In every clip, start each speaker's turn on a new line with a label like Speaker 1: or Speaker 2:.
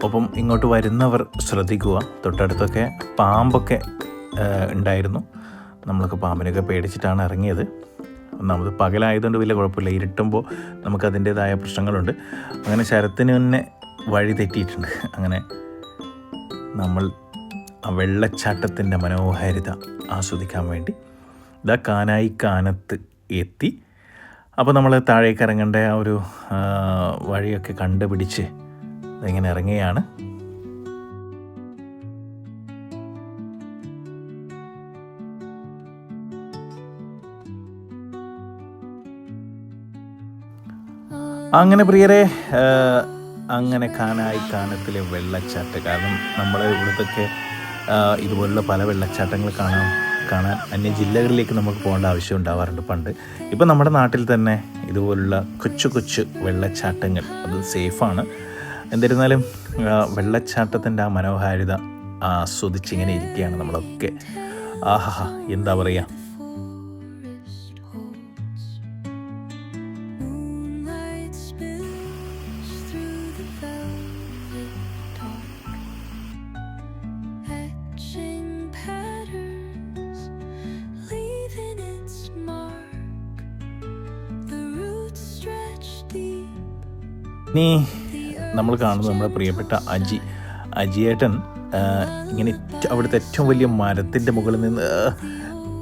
Speaker 1: ഒപ്പം ഇങ്ങോട്ട് വരുന്നവർ ശ്രദ്ധിക്കുക. തൊട്ടടുത്തൊക്കെ പാമ്പൊക്കെ ഉണ്ടായിരുന്നു. നമ്മളൊക്കെ പാമ്പിനൊക്കെ പേടിച്ചിട്ടാണ് ഇറങ്ങിയത്. ഒന്നാമത് പകലായതുകൊണ്ട് വലിയ കുഴപ്പമില്ല, ഇരുട്ടുമ്പോൾ നമുക്കതിൻ്റേതായ പ്രശ്നങ്ങളുണ്ട്. അങ്ങനെ ശരത്തിന് തന്നെ വഴി തെറ്റിയിട്ടുണ്ട്. അങ്ങനെ നമ്മൾ ആ വെള്ളച്ചാട്ടത്തിൻ്റെ മനോഹാരിത ആസ്വദിക്കാൻ വേണ്ടി ഇതാ കാനായി കാനത്ത് എത്തി. അപ്പോൾ നമ്മൾ താഴേക്ക് ഇറങ്ങേണ്ട ആ ഒരു വഴിയൊക്കെ കണ്ടുപിടിച്ച് ഇങ്ങനെ ഇറങ്ങുകയാണ്. അങ്ങനെ പ്രിയരെ, അങ്ങനെ കാനായി കാനത്തിലെ വെള്ളച്ചാട്ടം, കാരണം നമ്മൾ ഇവിടുത്തൊക്കെ ഇതുപോലുള്ള പല വെള്ളച്ചാട്ടങ്ങൾ കാണാൻ അന്യ ജില്ലകളിലേക്ക് നമുക്ക് പോകേണ്ട ആവശ്യം ഉണ്ടാവാറുണ്ട് പണ്ട്. ഇപ്പം നമ്മുടെ നാട്ടിൽ തന്നെ ഇതുപോലുള്ള കൊച്ചു കൊച്ചു വെള്ളച്ചാട്ടങ്ങൾ, അത് സേഫാണ്. എന്നിരുന്നാലും വെള്ളച്ചാട്ടത്തിൻ്റെ ആ മനോഹാരിത ആസ്വദിച്ചിങ്ങനെ ഇരിക്കുകയാണ് നമ്മളൊക്കെ. ആഹാ, എന്താ പറയുക. ഇനി നമ്മൾ കാണുന്നത് നമ്മുടെ പ്രിയപ്പെട്ട അജിയേട്ടൻ ഇങ്ങനെ അവിടുത്തെ ഏറ്റവും വലിയ മരത്തിൻ്റെ മുകളിൽ നിന്ന്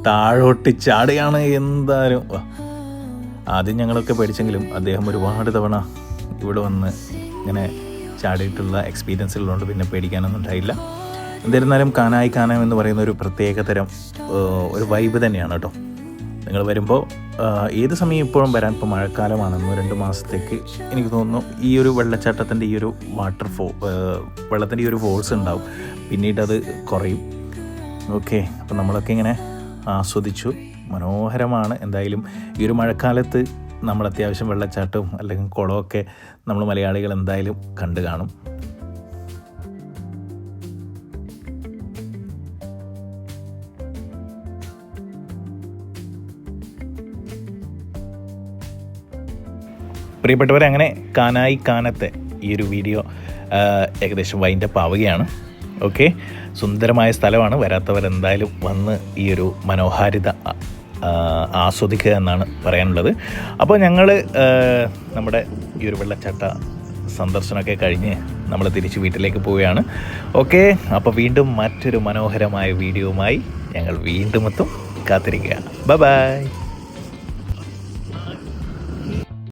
Speaker 1: താഴോട്ട് ചാടുകയാണ്. എന്തായാലും ആദ്യം ഞങ്ങളൊക്കെ പേടിച്ചെങ്കിലും അദ്ദേഹം ഒരുപാട് തവണ ഇവിടെ വന്ന് ഇങ്ങനെ ചാടിയിട്ടുള്ള എക്സ്പീരിയൻസ് ഉള്ളതുകൊണ്ട് പിന്നെ പേടിക്കാനൊന്നും ഉണ്ടായില്ല. എന്നിരുന്നാലും കാനായി കാനം എന്ന് പറയുന്ന ഒരു പ്രത്യേക തരം ഒരു വൈബ് തന്നെയാണ് കേട്ടോ. നിങ്ങൾ വരുമ്പോൾ ഏത് സമയം ഇപ്പോഴും വരാൻ, ഇപ്പോൾ മഴക്കാലമാണ്, 1-2 മാസത്തേക്ക് എനിക്ക് തോന്നുന്നു ഈ ഒരു വെള്ളച്ചാട്ടത്തിൻ്റെ ഈ ഒരു വെള്ളത്തിൻ്റെ ഈ ഒരു ഫോഴ്സ് ഉണ്ടാവും, പിന്നീട് അത് കുറയും. ഓക്കെ, അപ്പോൾ നമ്മളൊക്കെ ഇങ്ങനെ ആസ്വദിച്ചു. മനോഹരമാണ്. എന്തായാലും ഈ ഒരു മഴക്കാലത്ത് നമ്മൾ അത്യാവശ്യം വെള്ളച്ചാട്ടവും അല്ലെങ്കിൽ കുളമൊക്കെ നമ്മൾ മലയാളികൾ എന്തായാലും കണ്ടു കാണും. പ്രിയപ്പെട്ടവരെ, അങ്ങനെ കാനായി കാനത്തെ ഈ ഒരു വീഡിയോ ഏകദേശം വൈൻഡപ്പ് ആവുകയാണ്. ഓക്കെ, സുന്ദരമായ സ്ഥലമാണ്. വരാത്തവരെന്തായാലും വന്ന് ഈ ഒരു മനോഹാരിത ആസ്വദിക്കുക എന്നാണ് പറയാനുള്ളത്. അപ്പോൾ ഞങ്ങൾ നമ്മുടെ ഈ ഒരു വെള്ളച്ചാട്ട സന്ദർശനമൊക്കെ കഴിഞ്ഞ് നമ്മൾ തിരിച്ച് വീട്ടിലേക്ക് പോവുകയാണ്. ഓക്കെ, അപ്പോൾ വീണ്ടും മറ്റൊരു മനോഹരമായ വീഡിയോയുമായി ഞങ്ങൾ വീണ്ടും എത്തും. കാത്തിരിക്കുക. ബൈ.